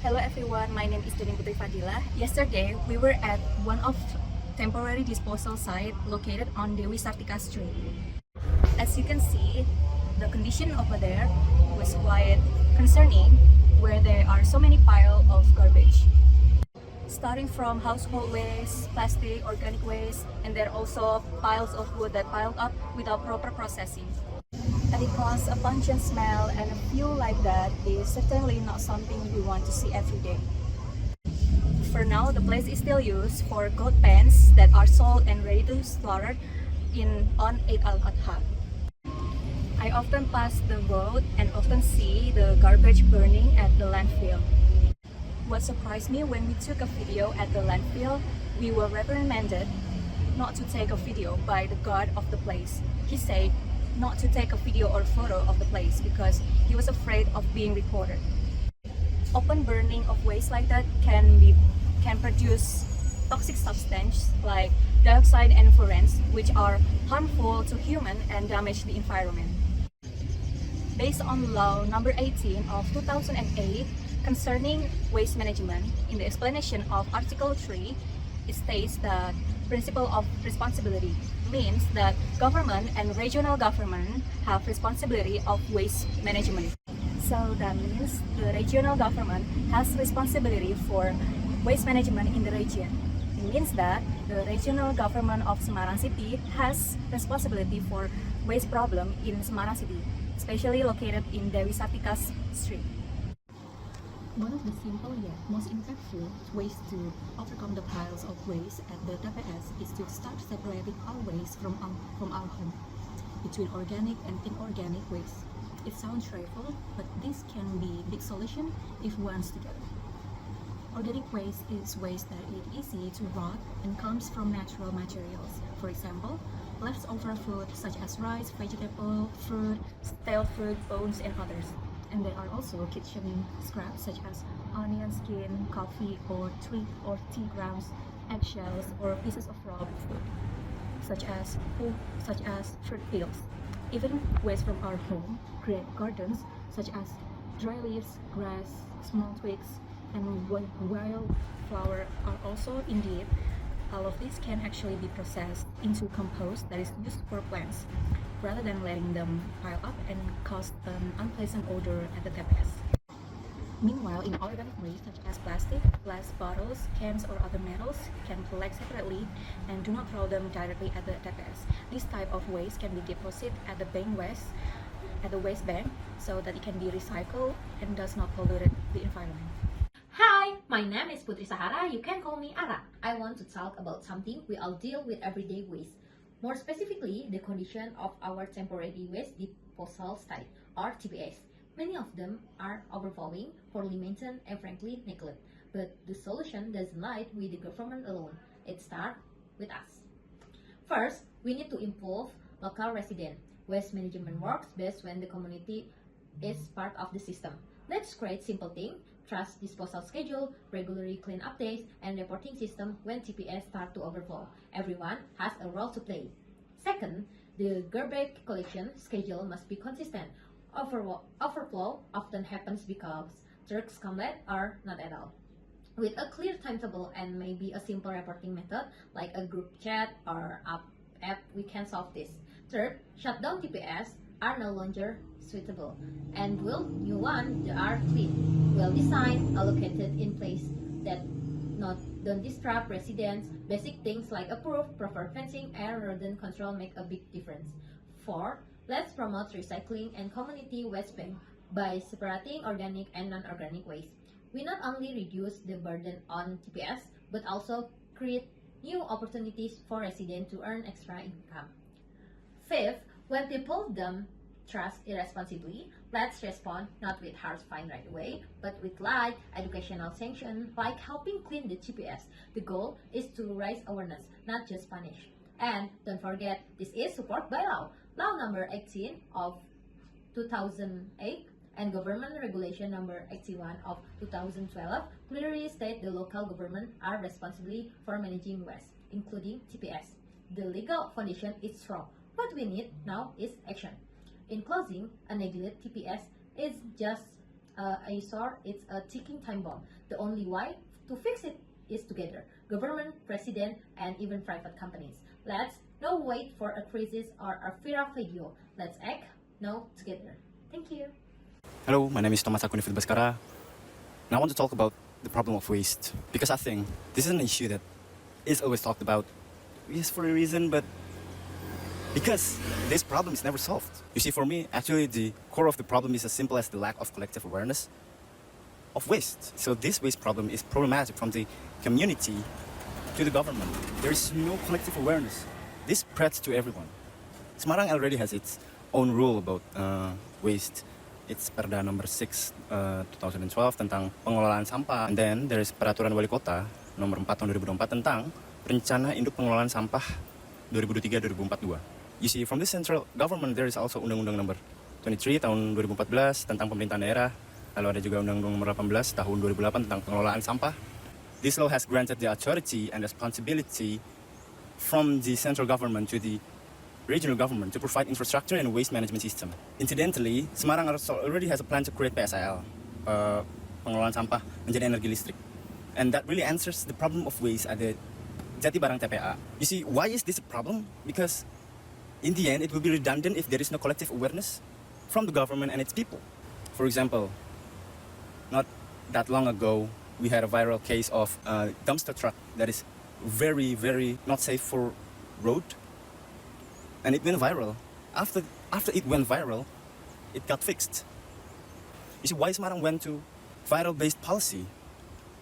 Hello everyone, my name is Putri Faillah. Yesterday, we were at one of temporary disposal site located on Dewi Sartika Street. As you can see, the condition over there was quite concerning, where there are so many piles of garbage. Starting from household waste, plastic, organic waste, and there are also piles of wood that piled up without proper processing. And it caused a pungent smell, and a fuel like that is certainly not something we want to see every day. For now, the place is still used for goat pens that are sold and ready to slaughter on Eid al-Adha. I often pass the road and often see the garbage burning at the landfill. What surprised me when we took a video at the landfill, we were reprimanded not to take a video by the guard of the place. He said not to take a video or photo of the place because he was afraid of being reported. Open burning of waste like that can produce toxic substances like dioxide and fluorines, which are harmful to human and damage the environment. Based on Law Number 18 of 2008 concerning waste management, in the explanation of Article 3, it states that principle of responsibility means that government and regional government have responsibility of waste management. So that means the regional government has responsibility for waste management in the region. It means that the regional government of Semarang City has responsibility for waste problem in Semarang City, especially located in Dewi Sartika Street. One of the simple yet most impactful ways to overcome the piles of waste at the TPS is to start separating our waste from our home between organic and inorganic waste. It sounds trivial, but this can be a big solution if one's together. Organic waste is waste that is easy to rot and comes from natural materials. For example, leftover food such as rice, vegetable, fruit, stale fruit, bones, and others. And there are also kitchen scraps such as onion skin, coffee or twig or tea grounds, eggshells, or pieces of raw food, such as fruit peels. Even waste from our home, gardens, such as dry leaves, grass, small twigs, and wildflower are also indeed. All of these can actually be processed into compost that is used for plants, rather than letting them pile up and cause an unpleasant odor at the TPS. Meanwhile, inorganic waste such as plastic, glass bottles, cans, or other metals can collect separately and do not throw them directly at the TPS. This type of waste can be deposited at the waste bank so that it can be recycled and does not pollute the environment. Hi, my name is Putri Sahara. You can call me Ara. I want to talk about something we all deal with everyday waste. More specifically, the condition of our temporary waste disposal site, or TPS. Many of them are overflowing, poorly maintained, and frankly neglected. But the solution doesn't lie with the government alone. It starts with us. First, we need to involve local residents. Waste management works best when the community is part of the system. Let's create simple things. Trust disposal schedule, regularly clean updates, and reporting system when TPS start to overflow. Everyone has a role to play. Second, the garbage collection schedule must be consistent. Overflow often happens because trucks come late or not at all. With a clear timetable and maybe a simple reporting method like a group chat or app, we can solve this. Third, shutdown TPS are no longer suitable, and new ones that are clean, well designed, allocated in place that don't disrupt residents. Basic things like approved, proper fencing, and rodent control make a big difference. 4. Let's promote recycling and community waste bank by separating organic and non-organic waste. We not only reduce the burden on TPS, but also create new opportunities for residents to earn extra income. 5. When people dump trash irresponsibly, let's respond not with harsh fine right away, but with light educational sanction like helping clean the TPS. The goal is to raise awareness, not just punish. And don't forget, this is supported by Law Number 18 of 2008 and Government Regulation Number 81 of 2012 clearly state the local government are responsible for managing waste, including TPS. The legal foundation is strong. What we need now is action. In closing, a neglected TPS is just I saw it's a ticking time bomb. The only way to fix it is together. Government, president, and even private companies. Let's not wait for a crisis or a viral video. Let's act now together. Thank you. Hello, my name is Aquino from Bagaskara. And I want to talk about the problem of waste because I think this is an issue that is always talked about. Yes, for a reason, but because this problem is never solved. You see, for me, actually, the core of the problem is as simple as the lack of collective awareness of waste. So this waste problem is problematic from the community to the government. There is no collective awareness. This spreads to everyone. Semarang already has its own rule about waste. It's Perda nomor 6 2012 tentang pengelolaan sampah. And then there is Peraturan Wali Kota nomor 4 tahun 2024 tentang Rencana Induk Pengelolaan Sampah 2023-2042. You see, from the central government there is also Undang-Undang nomor 23 tahun 2014 tentang pemerintahan daerah. Lalu ada juga Undang-Undang nomor 18 tahun 2008 tentang pengelolaan sampah. This law has granted the authority and responsibility from the central government to the regional government to provide infrastructure and waste management system. Incidentally, Semarang already has a plan to create PSIL, pengelolaan sampah menjadi energi listrik. And that really answers the problem of waste at the Jati Barang TPA. You see, why is this a problem? Because in the end, it will be redundant if there is no collective awareness from the government and its people. For example, not that long ago, we had a viral case of a dumpster truck that is very, very not safe for road. And it went viral. After it went viral, it got fixed. You see, why Semarang went to viral-based policy?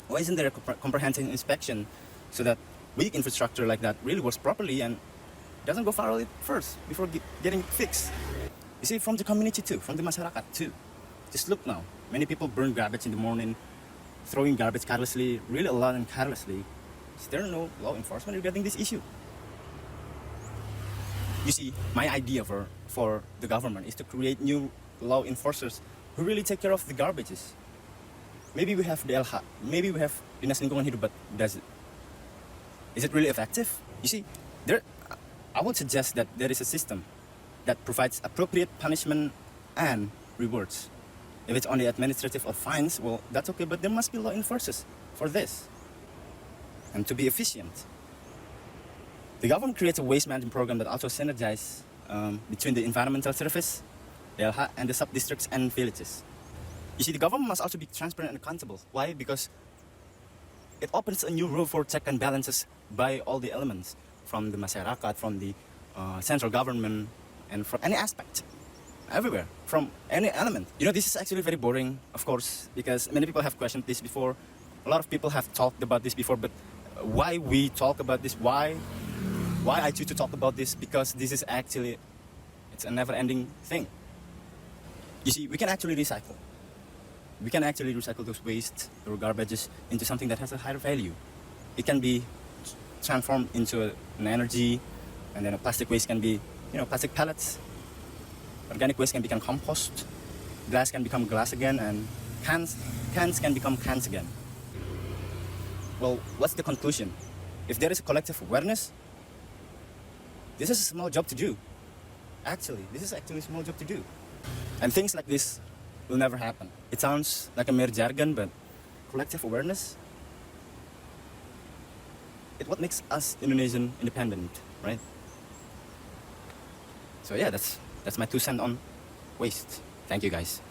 Why isn't there a comprehensive inspection so that weak infrastructure like that really works properly and doesn't go viral first before getting fixed? You see, from the community too, from the masyarakat too. Just look now. Many people burn garbage in the morning, throwing garbage carelessly, really a lot and carelessly. Is there no law enforcement regarding this issue? You see, my idea for the government is to create new law enforcers who really take care of the garbages. Maybe we have the LH, maybe we have Dinas Lingkungan Hidup, but is it really effective? You see, I would suggest that there is a system that provides appropriate punishment and rewards. If it's only administrative or fines, well, that's okay, but there must be law enforcers for this. And to be efficient, the government creates a waste management program that also synergizes between the environmental service, the LH, and the sub-districts and villages. You see, the government must also be transparent and accountable. Why? Because it opens a new road for check and balances by all the elements, from the masyarakat, from the central government, and from any aspect, everywhere, from any element. You know, this is actually very boring, of course, because many people have questioned this before. A lot of people have talked about this before, but why we talk about this, why I choose to talk about this, because this is actually, it's a never-ending thing. You see, we can actually recycle. We can actually recycle those waste or garbages into something that has a higher value. It can be transformed into an energy, and then a plastic waste can be, plastic pellets. Organic waste can become compost. Glass can become glass again, and cans can become cans again. Well, what's the conclusion? If there is a collective awareness, this is a small job to do. Actually, this is actually a small job to do. And things like this will never happen. It sounds like a mere jargon, but collective awareness, it's what makes us Indonesian independent, right? So yeah, that's my 2 cents on waste. Thank you, guys.